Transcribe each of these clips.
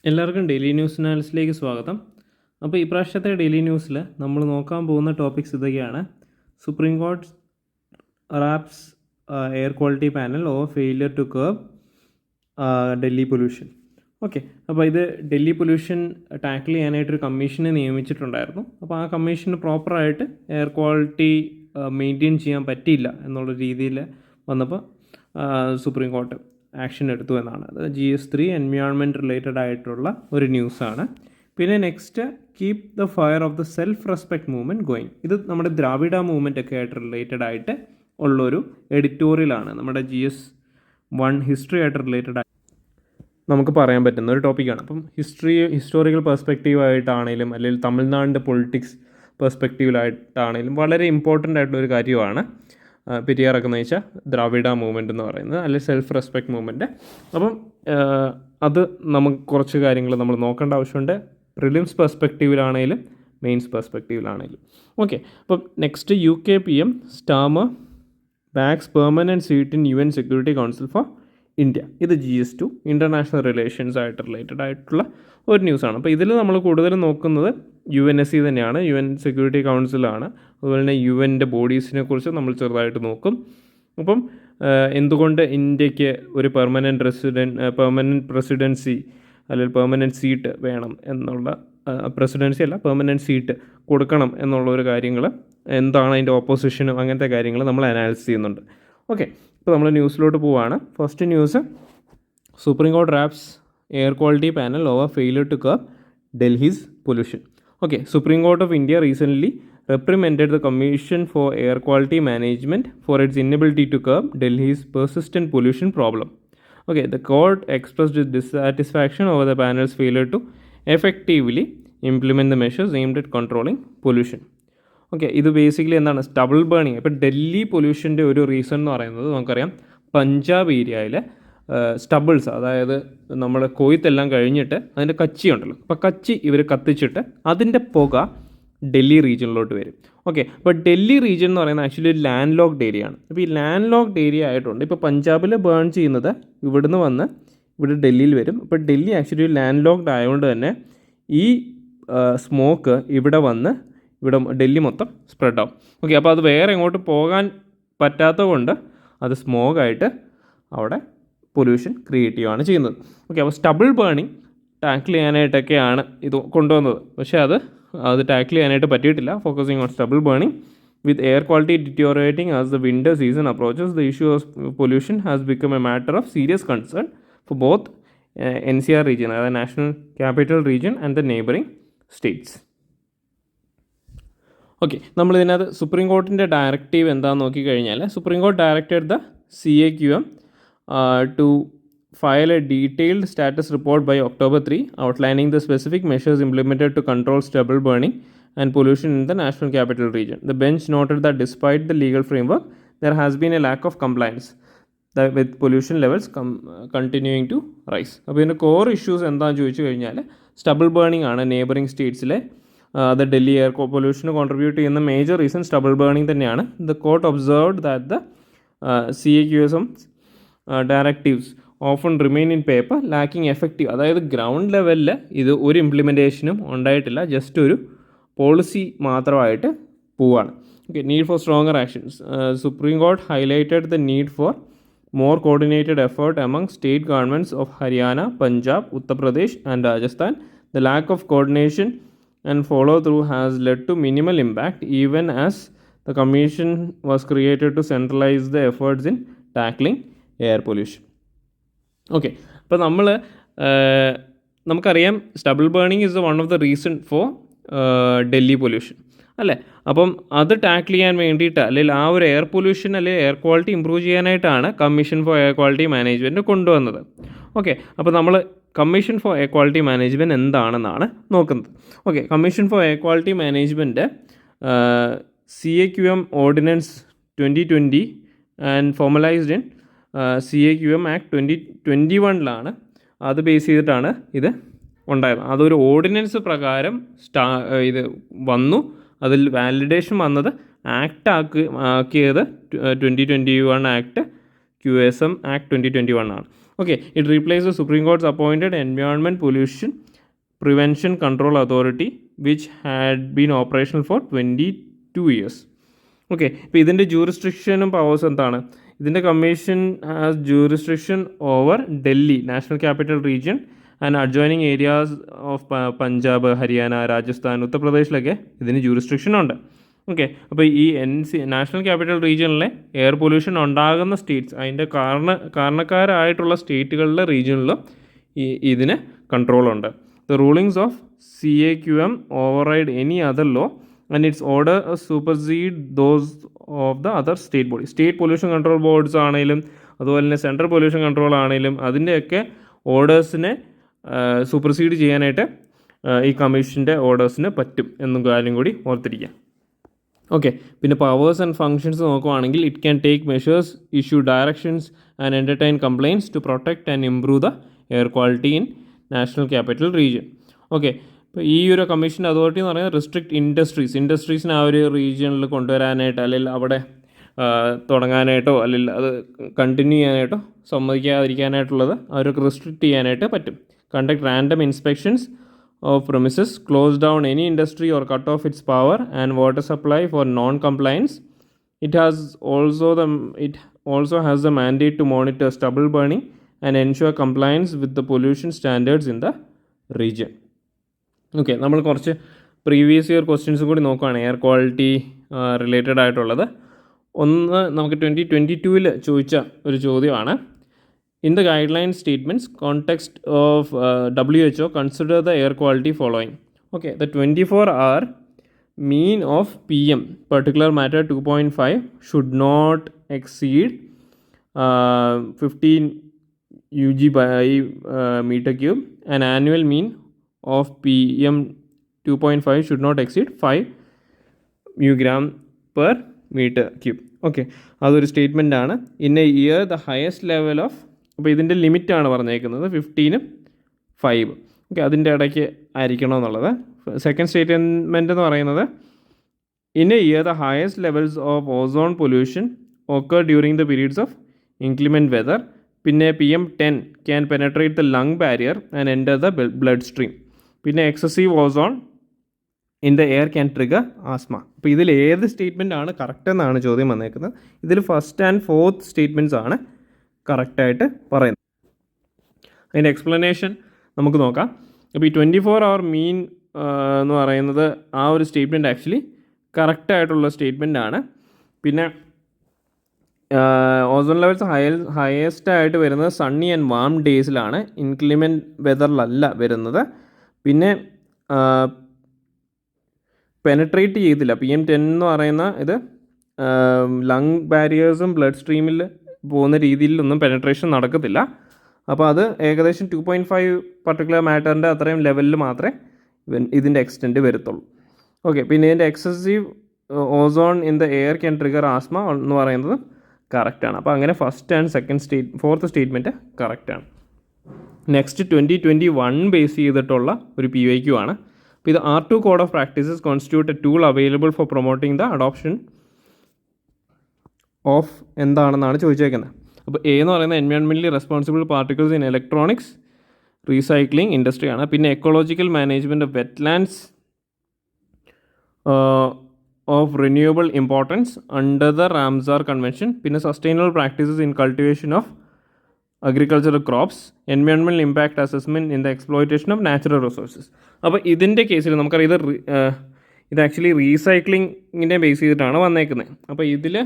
എല്ലാവർക്കും daily news അനാലിസിലേക്ക് സ്വാഗതം. അപ്പോൾ ഈ പ്രാവശ്യത്തെ ഡെയിലി ന്യൂസിൽ നമ്മൾ നോക്കാൻ പോകുന്ന ടോപ്പിക്സ് ഇതൊക്കെയാണ്. Supreme court raps air quality panel over failure to curb Delhi pollution. Okay, അപ്പോൾ ഇത് ഡൽഹി പൊല്യൂഷൻ ടാക്കിൾ ചെയ്യാനായിട്ടൊരു കമ്മീഷനെ നിയമിച്ചിട്ടുണ്ടായിരുന്നു. അപ്പോൾ ആ കമ്മീഷന് പ്രോപ്പറായിട്ട് എയർ ക്വാളിറ്റി മെയിൻറ്റെയിൻ ചെയ്യാൻ പറ്റിയില്ല എന്നുള്ള രീതിയിൽ വന്നപ്പോൾ സുപ്രീം കോർട്ട് ആക്ഷൻ എടുത്തു എന്നാണ്. അത് GS3 എൻവയോൺമെൻറ്റ് റിലേറ്റഡ് ആയിട്ടുള്ള ഒരു ന്യൂസാണ്. പിന്നെ next, keep the fire of the self respect movement going. ഇത് നമ്മുടെ ദ്രാവിഡ മൂവ്മെൻ്റ് ഒക്കെ ആയിട്ട് റിലേറ്റഡ് ആയിട്ട് ഉള്ളൊരു എഡിറ്റോറിയലാണ്. നമ്മുടെ GS1 ഹിസ്റ്ററി ആയിട്ട് റിലേറ്റഡ് നമുക്ക് പറയാൻ പറ്റുന്ന ഒരു ടോപ്പിക്കാണ്. അപ്പം ഹിസ്റ്റോറിക്കൽ പെർസ്പെക്റ്റീവായിട്ടാണെങ്കിലും അല്ലെങ്കിൽ തമിഴ്നാടിൻ്റെ പൊളിറ്റിക്സ് പെർസ്പെക്റ്റീവിലായിട്ടാണെങ്കിലും വളരെ ഇമ്പോർട്ടൻ്റ് ആയിട്ടുള്ളൊരു കാര്യമാണ് പെരിയാറൊക്കെ നയിച്ച ദ്രാവിഡ മൂവ്മെൻറ്റ് എന്ന് പറയുന്നത്, അല്ലെങ്കിൽ സെൽഫ് റെസ്പെക്ട് മൂവ്മെൻറ്റ്. അപ്പം അത് നമുക്ക് കുറച്ച് കാര്യങ്ങൾ നമ്മൾ നോക്കേണ്ട ആവശ്യമുണ്ട്, പ്രിലിംസ് പെർസ്പെക്റ്റീവിലാണെങ്കിലും മെയിൻസ് പെർസ്പെക്റ്റീവിലാണെങ്കിലും. ഓക്കെ, അപ്പം next, UKPM Starmer backs permanent seat in UN security council for India. ഇത് GS2 ഇൻ്റർനാഷണൽ റിലേഷൻസ് ആയിട്ട് റിലേറ്റഡ് ആയിട്ടുള്ള ഒരു ന്യൂസാണ്. അപ്പോൾ ഇതിൽ നമ്മൾ കൂടുതലും നോക്കുന്നത് UNSC തന്നെയാണ്, UN സെക്യൂരിറ്റി കൗൺസിലാണ്. അതുപോലെ തന്നെ UNൻ്റെ ബോഡീസിനെ കുറിച്ച് നമ്മൾ ചെറുതായിട്ട് നോക്കും. അപ്പം എന്തുകൊണ്ട് ഇന്ത്യക്ക് ഒരു പെർമനൻറ്റ് പ്രസിഡൻസി അല്ലെങ്കിൽ പെർമനൻറ്റ് സീറ്റ് വേണം എന്നുള്ള, പ്രസിഡൻസി അല്ല പെർമനൻറ്റ് സീറ്റ് കൊടുക്കണം എന്നുള്ള ഒരു കാര്യങ്ങൾ, എന്താണ് അതിൻ്റെ ഓപ്പോസിഷനും അങ്ങനത്തെ കാര്യങ്ങൾ നമ്മൾ അനാലിസിസ് ചെയ്യുന്നുണ്ട്. ഓക്കെ, ഇപ്പോൾ നമ്മൾ ന്യൂസിലോട്ട് പോവുകയാണ്. First news, supreme court raps air quality panel over failure to curb Delhi's pollution. Okay, Supreme Court of India recently reprimanded the Commission for Air Quality Management for its inability to curb Delhi's persistent pollution problem. Okay, the court expressed its dissatisfaction over the panel's failure to effectively implement the measures aimed at controlling pollution. Okay, ഇത് basically എന്താണ്, stubble burning. ഇപ്പോൾ ഡൽഹി പൊല്യൂഷൻ്റെ ഒരു reason എന്ന് പറയുന്നത് നമുക്കറിയാം, പഞ്ചാബ് ഏരിയയിൽ സ്റ്റബിൾസ്, അതായത് നമ്മൾ കൊയ്ത്തെല്ലാം കഴിഞ്ഞിട്ട് അതിൻ്റെ കച്ചി ഉണ്ടല്ലോ, അപ്പോൾ കച്ചി ഇവർ കത്തിച്ചിട്ട് അതിൻ്റെ പുക ഡൽഹി റീജിയനിലോട്ട് വരും. ഓക്കെ, അപ്പോൾ ഡൽഹി റീജിയൻ എന്ന് പറയുന്നത് ആക്ച്വലി ഒരു ലാൻഡ് ലോക്ക്ഡ് ഏരിയ ആണ്. അപ്പോൾ ഈ ലാൻഡ് ലോക്ക്ഡ് ഏരിയ ആയിട്ടുണ്ട്. ഇപ്പോൾ പഞ്ചാബിൽ ബേൺ ചെയ്യുന്നത് ഇവിടുന്ന് വന്ന് ഇവിടെ ഡൽഹിയിൽ വരും. അപ്പോൾ ഡൽഹി ആക്ച്വലി ഒരു ലാൻഡ് ലോക്ക്ഡ് ആയതുകൊണ്ട് തന്നെ ഈ സ്മോക്ക് ഇവിടെ വന്ന് ഇവിടെ ഡൽഹി മൊത്തം സ്പ്രെഡ് ആവും. ഓക്കെ, അപ്പോൾ അത് വേറെ എങ്ങോട്ട് പോകാൻ പറ്റാത്തത് കൊണ്ട് അത് സ്മോഗായിട്ട് അവിടെ പൊല്യൂഷൻ ക്രിയേറ്റ് ചെയ്യുകയാണ് ചെയ്യുന്നത്. ഓക്കെ, അപ്പോൾ സ്റ്റബിൾ ബേണിങ് ടാക്കിൾ ചെയ്യാനായിട്ടൊക്കെയാണ് ഇത് കൊണ്ടുവന്നത്. പക്ഷേ അത് ടാക്കിൾ ചെയ്യാനായിട്ട് പറ്റിയിട്ടില്ല. Focusing on stubble burning with air quality deteriorating as the winter season approaches, the issue of pollution has become a matter of serious concern for both NCR region, അതായത് national capital region and the neighbouring states. Okay, നമ്മളിതിനകത്ത് supreme കോർട്ടിൻ്റെ directive എന്താണെന്ന് നോക്കിക്കഴിഞ്ഞാൽ, supreme court directed the CAQM to file a detailed status report by October 3 outlining the specific measures implemented to control stubble burning and pollution in the national capital region. The bench noted that despite the legal framework, there has been a lack of compliance with pollution levels continuing to rise. അപ്പോൾ ഇതിൻ്റെ core issues എന്താണെന്ന് ചോദിച്ചു കഴിഞ്ഞാൽ, stubble burning ആണ്. Neighbouring സ്റ്റേറ്റ്സിലെ അത് Delhi air പൊല്യൂഷന് contribute ചെയ്യുന്ന major reason stubble burning തന്നെയാണ്. The court observed that the CAQM directives often remain in paper lacking effective. അതായത് ഗ്രൗണ്ട് ലെവലിൽ ഇത് ഒരു ഇംപ്ലിമെൻറ്റേഷനും ഉണ്ടായിട്ടില്ല, ജസ്റ്റ് ഒരു പോളിസി മാത്രമായിട്ട് പോവുകയാണ്. Okay, need for stronger actions. Supreme court highlighted the need for more coordinated effort among state governments of Haryana, Punjab, Uttar Pradesh and Rajasthan. The lack of coordination and follow through has led to minimal impact, even as the commission was created to centralize the efforts in tackling air pollution. Okay, അപ്പോൾ നമുക്കറിയാം stubble burning is one of the reason for Delhi pollution അല്ലേ. അപ്പം അത് tackle ചെയ്യാൻ വേണ്ടിയിട്ട്, അല്ലെങ്കിൽ ആ ഒരു എയർ പൊല്യൂഷൻ അല്ലെങ്കിൽ എയർ ക്വാളിറ്റി ഇമ്പ്രൂവ് ചെയ്യാനായിട്ടാണ് commission for air quality management കൊണ്ടുവന്നത്. ഓക്കെ, അപ്പോൾ നമ്മൾ commission for air quality management എന്താണെന്നാണ് നോക്കുന്നത്. Okay, commission for air quality management CAQM ordinance 2020 and formalised in CAQM act 2021 അത് ബേസ് ചെയ്തിട്ടാണ് ഇത് ഉണ്ടായത്. അതൊരു ഓർഡിനൻസ് പ്രകാരം ഇത് വന്നു. അതിൽ വാലിഡേഷൻ വന്നത് ആക്ട് ആക്കിയത് 2021 ആക്ട് QSM ആക്ട് 2021 ആണ്. Okay, it replaced the Supreme Court's appointed Environment Pollution Prevention Control Authority, which had been operational for 22 years. Okay, ഇപ്പോൾ ഇതിൻ്റെ ജൂറിസ്ട്രിക്ഷനും പവേഴ്സ് എന്താണ്? ഇതിൻ്റെ commission has jurisdiction over Delhi, national capital region and adjoining areas of Punjab, Haryana, Rajasthan, ഉത്തർപ്രദേശിലൊക്കെ ഇതിന് jurisdiction ഉണ്ട്. Okay, അപ്പോൾ ഈ നാഷണൽ ക്യാപിറ്റൽ റീജിയനിലെ എയർ പൊല്യൂഷൻ ഉണ്ടാകുന്ന സ്റ്റേറ്റ്സ്, അതിൻ്റെ കാരണക്കാരായിട്ടുള്ള സ്റ്റേറ്റുകളിലെ റീജിയനിലും ഇതിന് കൺട്രോളുണ്ട്. The rulings of CAQM override any other law and its order supersede those of the other state bodies. State pollution control boards ആണെങ്കിലും അതുപോലെ തന്നെ സെൻട്രൽ പൊല്യൂഷൻ കൺട്രോൾ ആണെങ്കിലും അതിൻ്റെയൊക്കെ ഓർഡേഴ്സിനെ സൂപ്പർസീഡ് ചെയ്യാനായിട്ട് ഈ കമ്മീഷൻ്റെ ഓർഡേഴ്സിന് പറ്റും എന്നും കാര്യം കൂടി ഓർത്തിരിക്കുക. ഓക്കെ, പിന്നെ പവേഴ്സ് ആൻഡ് ഫങ്ഷൻസ് നോക്കുവാണെങ്കിൽ it can take measures, issue directions and entertain complaints to protect and improve the air quality in national capital region. Okay, ഇപ്പോൾ ഈ ഒരു കമ്മീഷൻ്റെ അതോറിറ്റി എന്ന് പറയുന്നത് റിസ്ട്രിക്ട് ഇൻഡസ്ട്രീസിനെ ആ ഒരു റീജിയനിൽ കൊണ്ടുവരാനായിട്ട് അല്ലെങ്കിൽ അവിടെ തുടങ്ങാനായിട്ടോ അല്ലെങ്കിൽ അത് കണ്ടിന്യൂ ചെയ്യാനായിട്ടോ സമ്മതിക്കാതിരിക്കാനായിട്ടുള്ളത് അവർക്ക് റിസ്ട്രിക്റ്റ് ചെയ്യാനായിട്ട് പറ്റും. Conduct random inspections of premises, close down any industry or cut off its power and water supply for non-compliance. It also has the mandate to monitor stubble burning and ensure compliance with the pollution standards in the region. Okay, നമ്മൾ കുറച്ച് previous year questions കൂടി നോക്കുകയാണ് air quality related ആയിട്ടുള്ളത്. ഒന്ന് നമുക്ക് 2022 ചോദിച്ച ഒരു ചോദ്യമാണ്. In the guideline statements, context of WHO, consider the air quality following. Okay, the 24-hour mean of PM, particular matter 2.5, should not exceed 15 UG by meter cube. An annual mean of PM 2.5 should not exceed 5 μg per meter cube. Okay, അതൊരു statement ആണ്. In a year the highest level of, അപ്പോൾ ഇതിൻ്റെ ലിമിറ്റാണ് പറഞ്ഞേക്കുന്നത് 15 5. Okay, അതിൻ്റെ ഇടയ്ക്ക് ആയിരിക്കണം എന്നുള്ളത്. Second statement എന്ന് പറയുന്നത് in a year the highest levels of ozone pollution occur during the periods of inclement weather. പിന്നെ PM10 can penetrate the lung barrier and enter the bloodstream. പിന്നെ excessive ozone in the air can trigger asthma. അപ്പോൾ ഇതിൽ ഏത് statement ആണ് correct എന്നാണ് ചോദ്യം വന്നേക്കുന്നത്. ഇതിൽ ഫസ്റ്റ് ആൻഡ് ഫോർത്ത് സ്റ്റേറ്റ്മെൻറ്റ്സ് ആണ് കറക്റ്റായിട്ട് പറയുന്നത്. അതിൻ്റെ എക്സ്പ്ലനേഷൻ നമുക്ക് നോക്കാം. അപ്പോൾ ഈ 24-hour മീൻ എന്ന് പറയുന്നത് ആ ഒരു സ്റ്റേറ്റ്മെൻറ്റ് ആക്ച്വലി കറക്റ്റായിട്ടുള്ള സ്റ്റേറ്റ്മെൻ്റ് ആണ്. പിന്നെ ഓസോൺ ലെവൽസ് ഹയസ്റ്റ് ആയിട്ട് വരുന്നത് സണ്ണി ആൻഡ് വാം ഡേയ്സിലാണ്, ഇൻക്ലിമെൻറ്റ് വെതറിലല്ല വരുന്നത്. പിന്നെ പെനട്രേറ്റ് ചെയ്തില്ല. PM10 എന്ന് പറയുന്ന ഇത് ലങ് ബാരിയേഴ്സും ബ്ലഡ് സ്ട്രീമിൽ പോകുന്ന രീതിയിലൊന്നും പെനട്രേഷൻ നടക്കത്തില്ല. അപ്പോൾ അത് ഏകദേശം 2.5 പർട്ടിക്കുലർ മാറ്ററിൻ്റെ അത്രയും ലെവലിൽ മാത്രമേ ഇതിൻ്റെ എക്സ്റ്റെൻറ്റ് വരത്തുള്ളൂ. ഓക്കെ, പിന്നെ ഇതിൻ്റെ excessive ozone in the air can trigger asthma എന്ന് പറയുന്നത് കറക്റ്റാണ്. അപ്പോൾ അങ്ങനെ ഫസ്റ്റ് ആൻഡ് ഫോർത്ത് സ്റ്റേറ്റ്മെൻറ്റ് കറക്റ്റാണ്. നെക്സ്റ്റ് 2021 ബേസ് ചെയ്തിട്ടുള്ള ഒരു PYQ ആണ്. അപ്പോൾ ഇത് R2 code of practices constitute a tool available for promoting the adoption of എന്താണെന്നാണ് ചോദിച്ചേക്കുന്നത്. അപ്പോൾ A എന്ന് പറയുന്നത് എൻവയോൺമെൻ്റലി responsible particles in electronics recycling ഇൻഡസ്ട്രിയാണ്. പിന്നെ ecological management of wetlands of renewable importance under the Ramsar convention. പിന്നെ sustainable practices in cultivation of agricultural crops, environmental impact assessment in the exploitation of natural resources. അപ്പോൾ ഇതിൻ്റെ കേസിൽ നമുക്കറിയാം ഇത് actually റീസൈക്ലിങ്ങിനെ base ചെയ്തിട്ടാണ് വന്നേക്കുന്നത്. അപ്പോൾ ഇതിൽ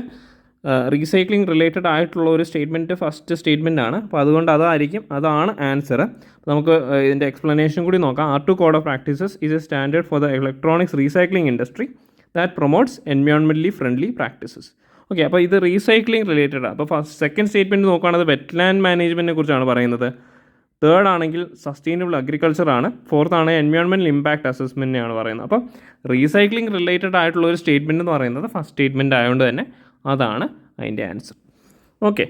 റീസൈക്ലിംഗ് റിലേറ്റഡ് ആയിട്ടുള്ള ഒരു സ്റ്റേറ്റ്മെൻറ്റ് ഫസ്റ്റ് സ്റ്റേറ്റ്മെൻ്റ് ആണ്. അപ്പോൾ അതുകൊണ്ട് അതാണ് ആൻസർ. നമുക്ക് ഇതിൻ്റെ എക്സ്പ്ലനേഷൻ കൂടി നോക്കാം. R2 code of practices is a standard for the electronics recycling industry that promotes എൻവയോൺമെൻ്റലി ഫ്രണ്ട്ലി പ്രാക്ടീസസ്. ഓക്കെ, അപ്പോൾ ഇത് റീസൈക്ലിംഗ് റിലേറ്റഡ് ആണ്. അപ്പോൾ സെക്കൻഡ് സ്റ്റേറ്റ്മെൻറ്റ് നോക്കുകയാണെങ്കിൽ വെറ്റ്ലാൻഡ് മാനേജ്മെൻറ്റിനെ കുറിച്ചാണ് പറയുന്നത്. തേർഡ് ആണെങ്കിൽ സസ്റ്റൈനബിൾ അഗ്രികൾച്ചർ ആണ്. ഫോർത്ത് ആണ് എൻവയോൺമെൻറ്റൽ ഇമ്പാക്റ്റ് അസസ്മെൻറ്റിനെയാണ് പറയുന്നത്. അപ്പോൾ റീസൈക്ലിംഗ് റിലേറ്റഡ് ആയിട്ടുള്ള ഒരു സ്റ്റേറ്റ്മെൻറ്റ് എന്ന് പറയുന്നത് ഫസ്റ്റ് സ്റ്റേറ്റ്മെൻറ്റ് ആയതുകൊണ്ട് തന്നെ അതാണ് അതിൻ്റെ ആൻസർ. ഓക്കെ,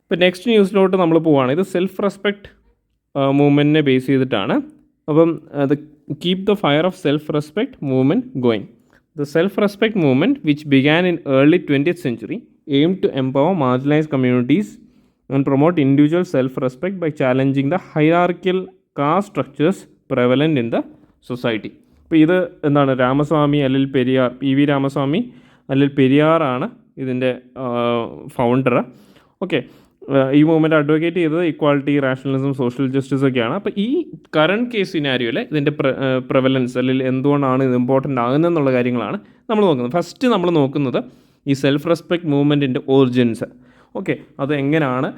ഇപ്പോൾ നെക്സ്റ്റ് ന്യൂസിലോട്ട് നമ്മൾ പോവുകയാണ്. ഇത് സെൽഫ് റെസ്പെക്റ്റ് മൂവ്മെൻറ്റിനെ ബേസ് ചെയ്തിട്ടാണ്. അപ്പം അത് keep the fire of self respect movement going. The self-respect movement, which began in early 20th century, aimed to empower marginalized communities and promote individual self-respect by challenging the hierarchical caste structures prevalent in the society. അപ്പോൾ ഇത് എന്താണ്, രാമസ്വാമി അല്ലെങ്കിൽ Periyar, PV Ramaswamy അല്ലെങ്കിൽ പെരിയാറാണ് ഇതിൻ്റെ founder. Okay, ഈ movement advocate ചെയ്തത് equality, rationalism, social justice ഒക്കെയാണ്. അപ്പോൾ ഈ കറണ്ട് കേസ് സിനാരിയോയിൽ ഇതിൻ്റെ പ്രെവലൻസ് അല്ലെങ്കിൽ എന്തുകൊണ്ടാണ് ഇത് ഇമ്പോർട്ടൻ്റ് ആകുന്നത് എന്നുള്ള കാര്യങ്ങളാണ് നമ്മൾ നോക്കുന്നത്. ഫസ്റ്റ് നമ്മൾ നോക്കുന്നത് ഈ സെൽഫ് റെസ്പെക്റ്റ് മൂവ്മെൻറ്റിൻ്റെ ഒറിജിൻസ്. ഓക്കെ, അത് എങ്ങനെയാണ്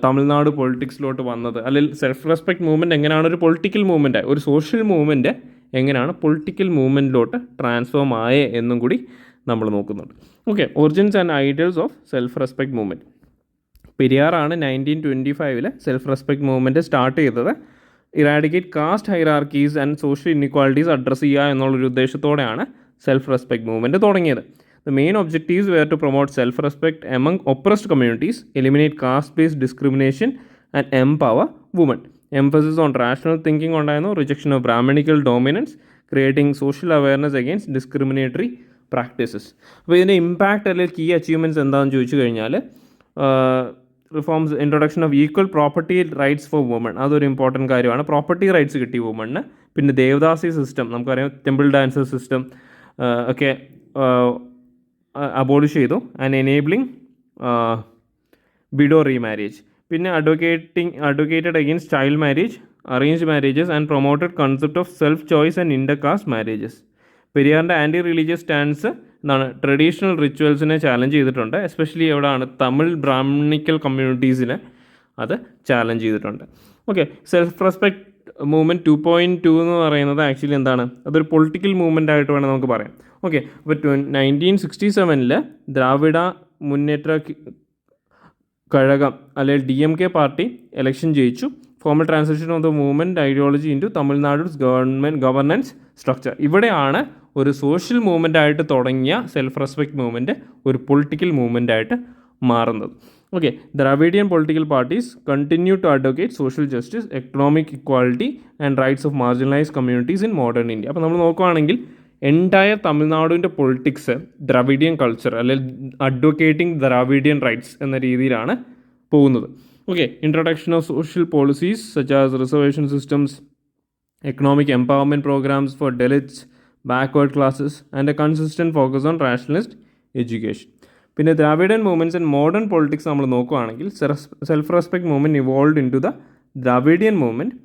തമിഴ്നാട് പൊളിറ്റിക്സിലോട്ട് വന്നത്, അല്ലെങ്കിൽ സെൽഫ് റെസ്പെക്റ്റ് മൂവ്മെൻറ്റ് എങ്ങനെയാണ് ഒരു പൊളിറ്റിക്കൽ മൂവ്മെൻറ്റ്, ഒരു സോഷ്യൽ മൂവ്മെൻറ്റ് എങ്ങനെയാണ് പൊളിറ്റിക്കൽ മൂവ്മെൻറ്റിലോട്ട് ട്രാൻസ്ഫോം ആയേ എന്നും കൂടി നമ്മൾ നോക്കുന്നുണ്ട്. Okay, origins and ideals of self respect movement. പെരിയാറാണ് 1925 സെൽഫ് റെസ്പെക്റ്റ് മൂവ്മെൻറ്റ് സ്റ്റാർട്ട് ചെയ്തത്. Eradicate caste hierarchies and social inequalities address ചെയ്യുക എന്നുള്ളൊരു ഉദ്ദേശത്തോടെയാണ് സെൽഫ് റെസ്പെക്റ്റ് മൂവ്മെൻറ്റ് തുടങ്ങിയത്. The main objectives were to promote self-respect among oppressed communities, eliminate caste-based discrimination and empower women. Emphasis on rational thinking ഉണ്ടായിരുന്നു, rejection of Brahminical dominance, creating social awareness against discriminatory practices. അപ്പോൾ ഇതിൻ്റെ impact അല്ലെങ്കിൽ key achievements എന്താണെന്ന് ചോദിച്ചു കഴിഞ്ഞാൽ, reforms, introduction of equal property rights for woman, അതൊരു important കാര്യമാണ്. Property rights കിട്ടി വുമണിന്. പിന്നെ ദേവദാസി സിസ്റ്റം, നമുക്കറിയാം ടെമ്പിൾ ഡാൻസർ സിസ്റ്റം ഒക്കെ അബോളിഷ് ചെയ്തു. And enabling widow remarriage. പിന്നെ advocated against child marriage, arrange marriages and promoted concept of self choice and intercaste marriages. പെരിയാറിൻ്റെ ആൻറ്റി റിലീജിയസ് സ്റ്റാൻസ് എന്താണ്, ട്രഡീഷണൽ റിച്വൽസിനെ ചാലഞ്ച് ചെയ്തിട്ടുണ്ട്. എസ്പെഷ്യലി എവിടെയാണ്, തമിഴ് ബ്രാഹ്മണിക്കൽ കമ്മ്യൂണിറ്റീസിനെ അത് ചാലഞ്ച് ചെയ്തിട്ടുണ്ട്. ഓക്കെ, സെൽഫ് റെസ്പെക്റ്റ് മൂവ്മെൻറ്റ് 2.2 എന്ന് പറയുന്നത് ആക്ച്വലി എന്താണ്, അതൊരു പൊളിറ്റിക്കൽ മൂവ്മെൻ്റ് ആയിട്ട് വേണം നമുക്ക് പറയാം. ഓക്കെ, അപ്പോൾ 1967 ദ്രാവിഡ മുന്നേറ്റ കഴകം അല്ലെങ്കിൽ DMK പാർട്ടി ഇലക്ഷൻ ജയിച്ചു. Formal transition of the movement ideology in to Tamil Nadu governance structure. ഇവിടെയാണ് ഒരു സോഷ്യൽ മൂവ്മെൻ്റ് ആയിട്ട് തുടങ്ങിയ സെൽഫ് റെസ്പെക്റ്റ് മൂവ്മെൻറ്റ് ഒരു പൊളിറ്റിക്കൽ മൂവ്മെൻ്റ് ആയിട്ട് മാറുന്നത്. Okay, Dravidian political parties continue to advocate social justice, economic equality and rights of marginalised communities in modern India. അപ്പോൾ നമ്മൾ നോക്കുകയാണെങ്കിൽ എൻറ്റയർ തമിഴ്നാടിൻ്റെ പൊളിറ്റിക്സ് ദ്രാവിഡിയൻ കൾച്ചർ അല്ലെങ്കിൽ അഡ്വക്കേറ്റിംഗ് ദ്രാവിഡിയൻ റൈറ്റ്സ് എന്ന രീതിയിലാണ് പോകുന്നത്. Okay, introduction of social policies such as reservation systems, economic empowerment programs for Dalits, backward classes and a consistent focus on rationalist education. പിന്നെ Dravidian movements and modern politics നമ്മൾ നോക്കുകയാണെങ്കിൽ self respect movement evolve into the Dravidian movement,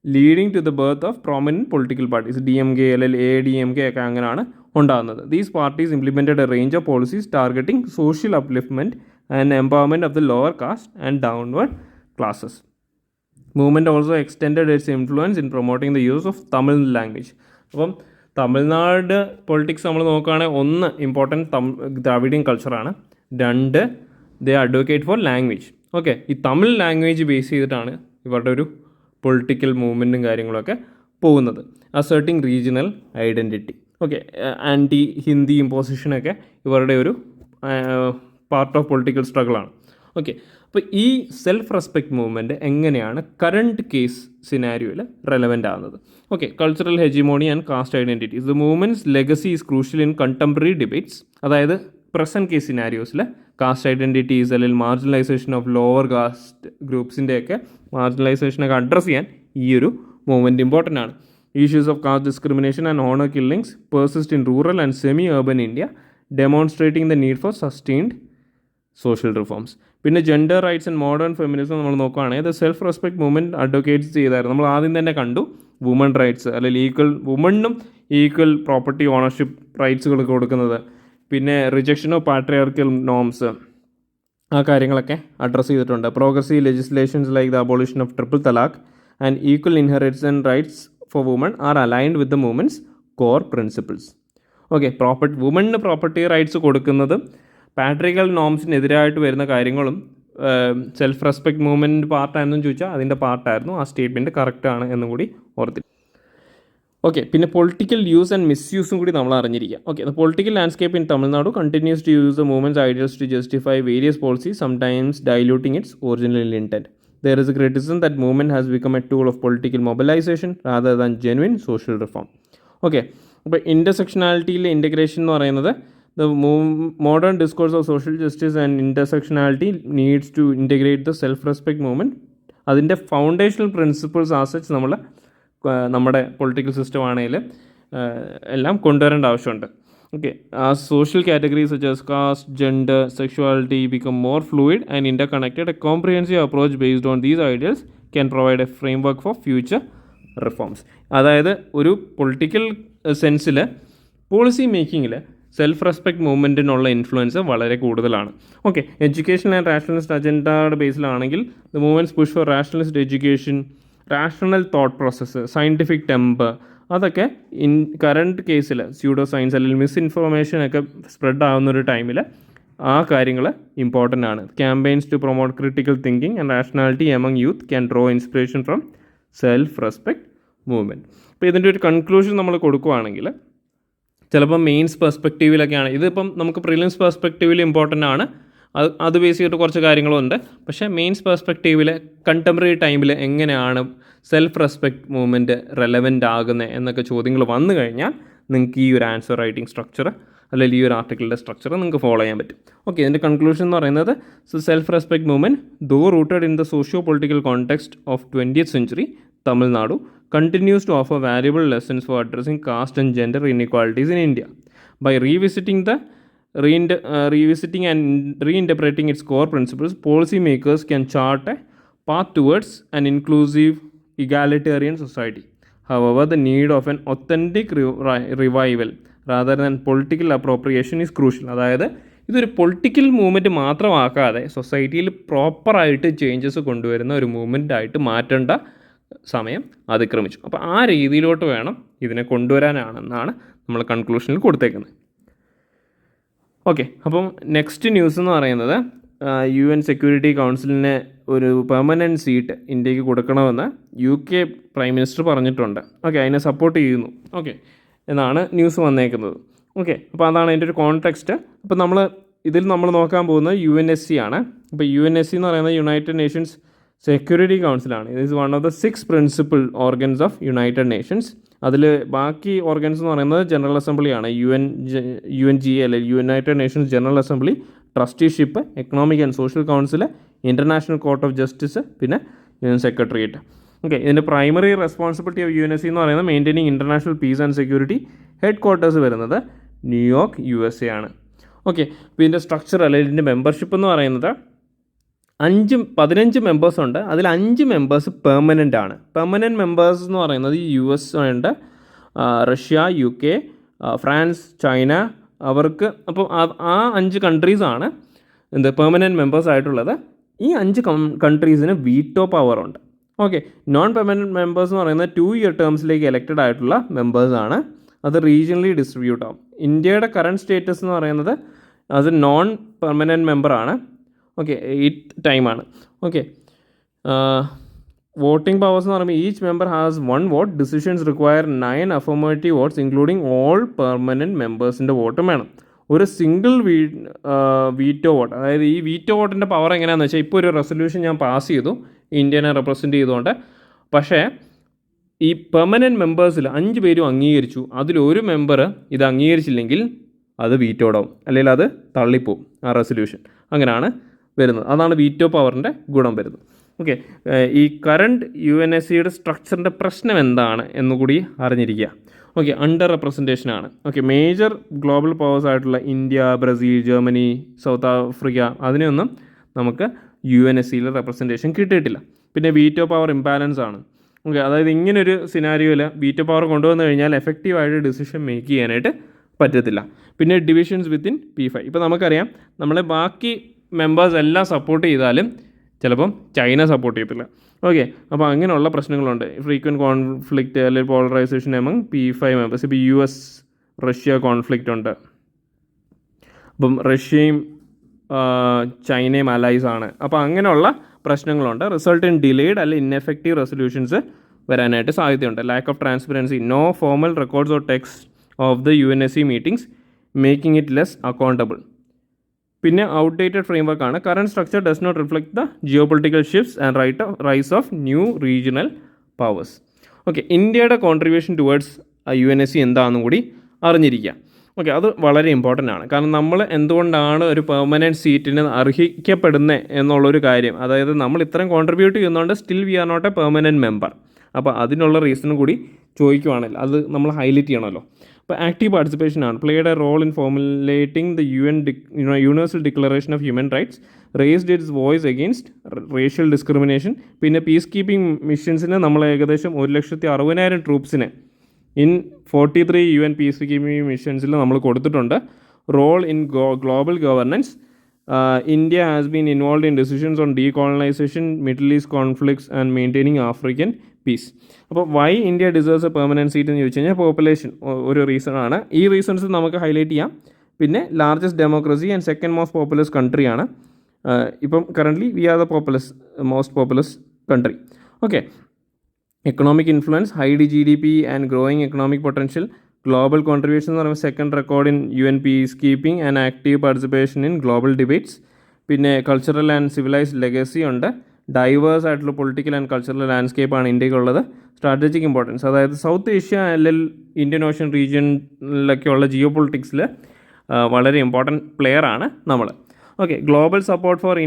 leading to the birth of prominent political parties. DMK അല്ലെങ്കിൽ ADMK ഒക്കെ അങ്ങനെയാണ് ഉണ്ടാകുന്നത്. These parties implemented a range of policies targeting social upliftment and empowerment of the lower caste and downward classes. Movement also extended it's influence in promoting the use of Tamil language. അപ്പം Tamil Nadu politics നമ്മൾ നോക്കുകയാണെങ്കിൽ, ഒന്ന് important Dravidian കൾച്ചറാണ്, രണ്ട് ദേ advocate four language. Okay, ഈ Tamil language base ചെയ്തിട്ടാണ് ഇവരുടെ ഒരു political മൂവ്മെൻറ്റും കാര്യങ്ങളൊക്കെ പോകുന്നത്. Asserting regional identity. Okay, anti Hindi ഇമ്പോസിഷനൊക്കെ ഇവരുടെ ഒരു പാർട്ട് ഓഫ് പൊളിറ്റിക്കൽ സ്ട്രഗിളാണ്. ഓക്കെ, അപ്പോൾ ഈ സെൽഫ് റെസ്പെക്റ്റ് മൂവ്മെൻറ്റ് എങ്ങനെയാണ് കറണ്ട് കേസ് സിനാരിയോയിൽ റെലവൻ്റ് ആകുന്നത്? Okay, cultural hegemony and caste identities. The movement's legacy is crucial in contemporary debates. അതായത് പ്രസൻറ്റ് കേസ് സിനാരിയോസിൽ കാസ്റ്റ് ഐഡൻറ്റിറ്റീസ് അല്ലെങ്കിൽ മാർജിനലൈസേഷൻ ഓഫ് ലോവർ കാസ്റ്റ് ഗ്രൂപ്പ്സിൻ്റെയൊക്കെ മാർജിനലൈസേഷനൊക്കെ അഡ്രസ്സ് ചെയ്യാൻ ഈ ഒരു മൂവ്മെൻറ്റ് ഇമ്പോർട്ടൻ്റ് ആണ്. Issues of caste discrimination and honour killings persist in rural and semi urban India, demonstrating the need for sustained social reforms. പിന്നെ gender rights and modern feminism നമ്മൾ നോക്കുകയാണെങ്കിൽ ഇത് സെൽഫ് റെസ്പെക്റ്റ് മൂവ്മെൻറ്റ് അഡ്വക്കേറ്റ്സ് ചെയ്തായിരുന്നു. നമ്മൾ ആദ്യം തന്നെ കണ്ടു വുമൺ റൈറ്റ്സ് അല്ലെങ്കിൽ ഈക്വൽ വുമണിനും ഈക്വൽ പ്രോപ്പർട്ടി ഓണർഷിപ്പ് റൈറ്റ്സുകൾ കൊടുക്കുന്നത്, പിന്നെ റിജക്ഷൻ ഓഫ് പാട്രിയാർക്കൽ നോംസ്, ആ കാര്യങ്ങളൊക്കെ അഡ്രസ്സ് ചെയ്തിട്ടുണ്ട്. Progressive legislations like the abolition of triple talaq and equal inheritance rights for woman are aligned with the movement's core principles. Okay, വുമണിന് property rights കൊടുക്കുന്നത് patriarchal നോംസിനെതിരായിട്ട് വരുന്ന കാര്യങ്ങളും self respect movement പാർട്ടായിരുന്നു ചോദിച്ചാൽ അതിൻ്റെ പാർട്ടായിരുന്നു. ആ സ്റ്റേറ്റ്മെൻറ്റ് കറക്റ്റാണ് എന്നും കൂടി ഓർത്തി. ഓക്കെ, പിന്നെ പൊളിറ്റിക്കൽ യൂസ് ആൻഡ് മിസ്യൂസും കൂടി നമ്മൾ അറിഞ്ഞിരിക്കുക. Okay, the political landscape in Tamil Nadu continues to use the movements ideals to justify various policies, sometimes diluting its original intent. There is a criticism that movement has become a tool of political mobilization rather than genuine social reform. Okay, അപ്പോൾ ഇൻ്റർസെക്ഷനാലിറ്റിയിലെ integration എന്ന് പറയുന്നത് the modern discourse of social justice and intersectionality needs to integrate the self-respect movement. അതിൻ്റെ foundational principles as such നമ്മുടെ political system ആണെങ്കിൽ എല്ലാം കൊണ്ടുവരേണ്ട ആവശ്യമുണ്ട്. Okay, as social categories such as caste, gender, sexuality become more fluid and interconnected, a comprehensive approach based on these ideals can provide a framework for future reforms. അതായത് ഒരു political സെൻസിൽ policy മേക്കിങ്ങിൽ self respect മൂവ്മെൻറ്റിനുള്ള influence വളരെ കൂടുതലാണ്. Okay, education and rationalist അജണ്ടയുടെ ബേസിലാണെങ്കിൽ the movement's push for rationalist education, rational thought process, scientific temper, അതൊക്കെ കറണ്ട് കേസിൽ സ്യൂഡോ സയൻസ് അല്ലെങ്കിൽ മിസ്ഇൻഫർമേഷനൊക്കെ സ്പ്രെഡ് ആവുന്നൊരു ടൈമിൽ ആ കാര്യങ്ങൾ ഇമ്പോർട്ടൻ്റ് ആണ്. Campaigns to promote critical thinking and rationality among youth can draw inspiration from self respect movement. അപ്പോൾ ഇതിൻ്റെ ഒരു കൺക്ലൂഷൻ നമ്മൾ കൊടുക്കുകയാണെങ്കിൽ ചിലപ്പോൾ മെയിൻസ് പെർസ്പെക്റ്റീവിലൊക്കെയാണ്, ഇതിപ്പം നമുക്ക് പ്രിലിംസ് പെർസ്പെക്റ്റീവിൽ ഇമ്പോർട്ടൻ്റ് ആണ്, അത് ബേസ് ചെയ്തിട്ട് കുറച്ച് കാര്യങ്ങളുണ്ട്. പക്ഷേ മെയിൻസ് പെർസ്പെക്റ്റീവിൽ കണ്ടംപററി ടൈമിൽ എങ്ങനെയാണ് സെൽഫ് റെസ്പെക്റ്റ് മൂവ്മെൻറ്റ് റെലവൻ്റ് ആകുന്നത് എന്നൊക്കെ ചോദ്യങ്ങൾ വന്നു കഴിഞ്ഞാൽ നിങ്ങൾക്ക് ഈ ഒരു ആൻസർ റൈറ്റിംഗ് സ്ട്രക്ചർ അല്ലെങ്കിൽ ഈ ഒരു ആർട്ടിക്കിളിൻ്റെ സ്ട്രക്ചർ നിങ്ങൾക്ക് ഫോളോ ചെയ്യാൻ പറ്റും. ഓക്കെ, ഇതിൻ്റെ കൺക്ലൂഷൻ എന്ന് പറയുന്നത് self respect movement though rooted in the socio political context of 20th century Tamil Nadu continues to offer valuable lessons for addressing caste and gender inequalities in India. By revisiting and reinterpreting its core principles, policymakers can chart a path towards an inclusive, egalitarian society. However, the need of an authentic revival rather than political appropriation is crucial. അതായത് ഇതൊരു political movement മാത്രമാക്കാതെ സൊസൈറ്റിയിൽ പ്രോപ്പറായിട്ട് changes കൊണ്ടുവരുന്ന ഒരു movement ആയിട്ട് മാറ്റേണ്ട സമയം അതിക്രമിച്ചു. അപ്പോൾ ആ രീതിയിലോട്ട് വേണം ഇതിനെ കൊണ്ടുവരാനാണെന്നാണ് നമ്മൾ കൺക്ലൂഷനിൽ കൊടുത്തേക്കുന്നത്. ഓക്കെ, അപ്പം നെക്സ്റ്റ് ന്യൂസ് എന്ന് പറയുന്നത് UN സെക്യൂരിറ്റി കൗൺസിലിന് ഒരു പെർമനൻറ്റ് സീറ്റ് ഇന്ത്യക്ക് കൊടുക്കണമെന്ന് UK പ്രൈം മിനിസ്റ്റർ പറഞ്ഞിട്ടുണ്ട്. ഓക്കെ, അതിനെ സപ്പോർട്ട് ചെയ്യുന്നു. ഓക്കെ എന്നാണ് ന്യൂസ് വന്നേക്കുന്നത്. ഓക്കെ, അപ്പോൾ അതാണ് അതിൻ്റെ ഒരു കോൺടെക്സ്റ്റ്. അപ്പോൾ നമ്മൾ നോക്കാൻ പോകുന്നത് UNSC ആണ്. അപ്പോൾ UNSC എന്ന് പറയുന്നത് യുണൈറ്റഡ് നേഷൻസ് സെക്യൂരിറ്റി കൗൺസിലാണ്. ഇത് is one of the 6 principal organs of United Nations. അതിൽ ബാക്കി ഓർഗൻസ് എന്ന് പറയുന്നത് ജനറൽ അസംബ്ലിയാണ്. UNGA അല്ലെങ്കിൽ United Nations General Assembly, Trusteeship, Economic and Social Council, International Court of Justice, പിന്നെ UN സെക്രട്ടേറിയറ്റ്. ഓക്കെ, ഇതിൻ്റെ പ്രൈമറി റെസ്പോൺസിബിലിറ്റി ഓഫ് UNSC എന്ന് പറയുന്നത് maintaining international peace and security. Headquarters വരുന്നത് ന്യൂയോർക്ക് USA ആണ്. Okay, അപ്പോൾ ഇതിൻ്റെ structure അല്ലെങ്കിൽ ഇതിൻ്റെ മെമ്പർഷിപ്പ് എന്ന് പറയുന്നത് 15 മെമ്പേഴ്സ് ഉണ്ട്. അതിൽ 5 മെമ്പേഴ്സ് പെർമനൻ്റ് ആണ്. പെർമനൻറ്റ് മെമ്പേഴ്സ് എന്ന് പറയുന്നത് US ഉണ്ട്, റഷ്യ, UK, ഫ്രാൻസ്, ചൈന, അവർക്ക്. അപ്പോൾ ആ 5 കൺട്രീസാണ് പെർമനൻറ്റ് മെമ്പേഴ്സ് ആയിട്ടുള്ളത്. ഈ 5 കൺട്രീസിന് വീറ്റോ പവർ ഉണ്ട്. ഓക്കെ, നോൺ പെർമനൻറ്റ് മെമ്പേഴ്സ് എന്ന് പറയുന്നത് 2 year ടേംസിലേക്ക് എലക്റ്റഡ് ആയിട്ടുള്ള മെമ്പേഴ്സാണ്. അത് റീജിയണലി ഡിസ്ട്രിബ്യൂട്ട് ആവും. ഇന്ത്യയുടെ കറണ്ട് സ്റ്റേറ്റസ് എന്ന് പറയുന്നത് അത് നോൺ പെർമനൻറ്റ് മെമ്പറാണ്. ഓക്കെ, 8 ടൈമാണ്. ഓക്കെ, വോട്ടിംഗ് പവേഴ്സ് എന്ന് പറയുമ്പോൾ each member has 1 vote. Decisions require 9 affirmative votes including all permanent മെമ്പേഴ്സിൻ്റെ വോട്ടും വേണം. ഒരു സിംഗിൾ വീറ്റോ വോട്ട്, അതായത് ഈ വീറ്റോ വോട്ടിൻ്റെ പവർ എങ്ങനെയാണെന്ന് വെച്ചാൽ, ഇപ്പോൾ ഒരു റെസൊല്യൂഷൻ ഞാൻ പാസ് ചെയ്തു ഇന്ത്യനെ റെപ്രസെൻറ്റ് ചെയ്തുകൊണ്ട്, പക്ഷേ ഈ പെർമനൻറ്റ് മെമ്പേഴ്സിൽ 5 പേരും അംഗീകരിച്ചു, അതിലൊരു മെമ്പർ ഇത് അംഗീകരിച്ചില്ലെങ്കിൽ അത് വീറ്റോടാവും, അല്ലെങ്കിൽ അത് തള്ളിപ്പോവും ആ റെസൊല്യൂഷൻ. അങ്ങനെയാണ് വരുന്നത്. അതാണ് വീറ്റോ പവറിൻ്റെ ഗുണം വരുന്നത്. ഓക്കെ, ഈ കറണ്ട് UNSCയുടെ സ്ട്രക്ചറിൻ്റെ പ്രശ്നം എന്താണ് എന്നുകൂടി അറിഞ്ഞിരിക്കുക. ഓക്കെ, അണ്ടർ റെപ്രസെൻറ്റേഷനാണ്. ഓക്കെ, മേജർ ഗ്ലോബൽ പവേഴ്സ് ആയിട്ടുള്ള India, Brazil, Germany, South Africa, അതിനെയൊന്നും നമുക്ക് UNSCയിൽ റെപ്രസെൻറ്റേഷൻ കിട്ടിയിട്ടില്ല. പിന്നെ വീറ്റോ പവർ ഇംബാലൻസ് ആണ്. ഓക്കെ, അതായത് ഇങ്ങനൊരു സിനാരിയോയിൽ വീറ്റോ പവർ കൊണ്ടുവന്നു കഴിഞ്ഞാൽ എഫക്റ്റീവായിട്ട് ഡിസിഷൻ മേക്ക് ചെയ്യാനായിട്ട് പറ്റത്തില്ല. പിന്നെ ഡിവിഷൻസ് വിത്തിൻ P5. ഇപ്പോൾ നമുക്കറിയാം, നമ്മളെ ബാക്കി മെമ്പേഴ്സ് എല്ലാം സപ്പോർട്ട് ചെയ്താലും ചിലപ്പം ചൈന സപ്പോർട്ട് ചെയ്യത്തില്ല. ഓക്കെ, അപ്പോൾ അങ്ങനെയുള്ള പ്രശ്നങ്ങളുണ്ട്. ഫ്രീക്വൻറ്റ് കോൺഫ്ലിക്റ്റ് അല്ലെങ്കിൽ പോളറൈസേഷൻ എമംഗ് P5 മെമ്പേഴ്സ്. ഇപ്പോൾ US റഷ്യ കോൺഫ്ലിക്റ്റ് ഉണ്ട്. അപ്പം റഷ്യയും ചൈനയും അലൈസ് ആണ്. അപ്പോൾ അങ്ങനെയുള്ള പ്രശ്നങ്ങളുണ്ട്. റിസൾട്ട് ഇൻ ഡിലേഡ് അല്ലെങ്കിൽ ഇൻഎഫക്റ്റീവ് റെസൊല്യൂഷൻസ് വരാനായിട്ട് സാധ്യതയുണ്ട്. Lack of transparency, no formal records or text of the UNSC meetings, making it less accountable. പിന്നെ ഔട്ട്ഡേറ്റഡ് ഫ്രെയിംവർക്കാണ്. Current structure does not reflect the geopolitical shifts and rise of new regional powers. Okay, ഇന്ത്യയുടെ contribution towards UNSC എന്താണെന്നും കൂടി അറിഞ്ഞിരിക്കുക. Okay, അത് വളരെ important ആണ്. കാരണം നമ്മൾ എന്തുകൊണ്ടാണ് ഒരു പെർമനൻറ്റ് സീറ്റിന് അർഹിക്കപ്പെടുന്നത് എന്നുള്ളൊരു കാര്യം, അതായത് നമ്മൾ ഇത്രയും കോൺട്രിബ്യൂട്ട് ചെയ്യുന്നതുകൊണ്ട് still we are not a permanent member. അപ്പോൾ അതിനുള്ള റീസണും കൂടി ചോദിക്കുവാണല്ലോ, അത് നമ്മൾ ഹൈലൈറ്റ് ചെയ്യണമല്ലോ. അപ്പോൾ ആക്റ്റീവ് പാർട്ടിസിപ്പേഷൻ ആണ്. Played a role in formulating the Universal Declaration of Human Rights, raised its voice against racial discrimination. പിന്നെ പീസ് കീപ്പിംഗ് മിഷൻസിന് നമ്മൾ ഏകദേശം 160,000 ട്രൂപ്സിനെ ഇൻ 43 UN പീസ് കീപ്പിംഗ് മിഷൻസിൽ നമ്മൾ കൊടുത്തിട്ടുണ്ട്. Role in global governance, India has been involve in decisions on decolonisation, Middle East conflicts and maintaining African peace. അപ്പോൾ why India deserves a permanent seat എന്ന് ചോദിച്ചു കഴിഞ്ഞാൽ പോപ്പുലേഷൻ ഒരു റീസൺ ആണ്. ഈ റീസൺസ് നമുക്ക് ഹൈലൈറ്റ് ചെയ്യാം. പിന്നെ largest democracy and second most populous കൺട്രിയാണ്. ഇപ്പം currently we are the most populous country. Okay, economic influence, high GDP and growing economic potential, global contribution എന്ന് പറയുമ്പോൾ second record in UN peacekeeping and active participation in global debates. പിന്നെ cultural and civilised legacy ഉണ്ട്. Diverse ആയിട്ടുള്ള political and cultural ലാൻഡ്സ്കേപ്പാണ് ഇന്ത്യക്കുള്ളത്. Strategic importance, അതായത് South Asia അല്ലെങ്കിൽ Indian Ocean റീജിയനിലൊക്കെയുള്ള ജിയോ പൊളിറ്റിക്സിൽ വളരെ ഇമ്പോർട്ടൻറ്റ് പ്ലെയർ ആണ് നമ്മൾ. Okay, global support for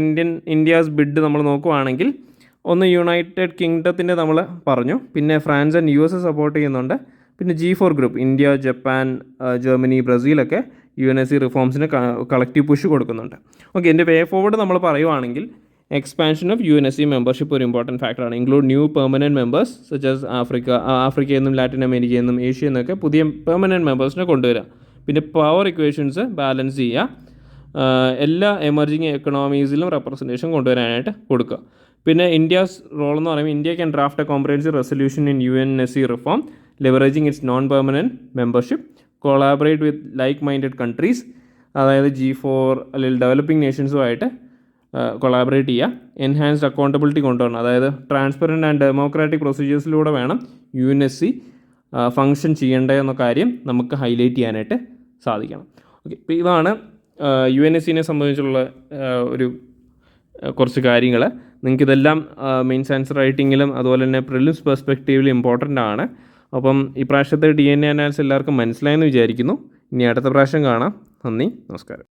India's bid നമ്മൾ നോക്കുവാണെങ്കിൽ ഒന്ന് യുണൈറ്റഡ് കിങ്ഡത്തിൻ്റെ നമ്മൾ പറഞ്ഞു, പിന്നെ ഫ്രാൻസ് ആൻഡ് US സപ്പോർട്ട് ചെയ്യുന്നുണ്ട്. പിന്നെ G4 group, India, Japan, Germany, ബ്രസീലൊക്കെ UNSC റിഫോംസിന് കളക്റ്റീവ് പുഷ് കൊടുക്കുന്നുണ്ട്. ഓക്കെ, എൻ്റെ വേ ഫോർവേഡ് നമ്മൾ പറയുവാണെങ്കിൽ എക്സ്പാൻഷൻ ഓഫ് UNSC മെമ്പർഷിപ്പ് ഒരു ഇമ്പോർട്ടൻറ്റ് ഫാക്ടറാണ്. Include new permanent members such as ആഫ്രിക്കയിൽ നിന്നും ലാറ്റിൻ അമേരിക്കയിൽ നിന്നും ഏഷ്യയിൽ നിന്നൊക്കെ പുതിയ പെർമനൻറ്റ് മെമ്പേഴ്സിനെ കൊണ്ടുവരിക. പിന്നെ പവർ ഇക്വേഷൻസ് ബാലൻസ് ചെയ്യുക, എല്ലാ എമർജിങ് എക്കണോമീസിലും റെപ്രസെൻറ്റേഷൻ കൊണ്ടുവരാനായിട്ട് കൊടുക്കുക. പിന്നെ ഇന്ത്യാസ് റോൾ എന്ന് പറയുമ്പോൾ India can draft A comprehensive resolution in UNSC reform, ലെവറേജിങ് it's non permanent membership, collaborate with like minded countries, അതായത് G4 അല്ലെങ്കിൽ ഡെവലപ്പിംഗ് നേഷൻസുമായിട്ട് കൊളാബറേറ്റ് ചെയ്യുക. എൻഹാൻസ്ഡ് അക്കൗണ്ടബിലിറ്റി കൊണ്ടുവരണം, അതായത് ട്രാൻസ്പെറൻറ്റ് ആൻഡ് ഡെമോക്രാറ്റിക് പ്രൊസീജിയേഴ്സിലൂടെ വേണം UNSC ഫങ്ഷൻ ചെയ്യേണ്ടതെന്ന കാര്യം നമുക്ക് ഹൈലൈറ്റ് ചെയ്യാനായിട്ട് സാധിക്കണം. ഓക്കെ, ഇപ്പോൾ ഇതാണ് UNSCനെ സംബന്ധിച്ചുള്ള ഒരു കുറച്ച് കാര്യങ്ങൾ. നിങ്ങൾക്കിതെല്ലാം മെയിൻസ് ആൻസർ റൈറ്റിങ്ങിലും അതുപോലെ തന്നെ പ്രിലിംസ് പെർസ്പെക്റ്റീവിലും ഇമ്പോർട്ടൻ്റ് ആണ്. അപ്പം ഈ പ്രാവശ്യത്തെ DNA അനാലിസിസ് എല്ലാവർക്കും മനസ്സിലായെന്ന് വിചാരിക്കുന്നു. ഇനി അടുത്ത പ്രാവശ്യം കാണാം. നന്ദി, നമസ്കാരം.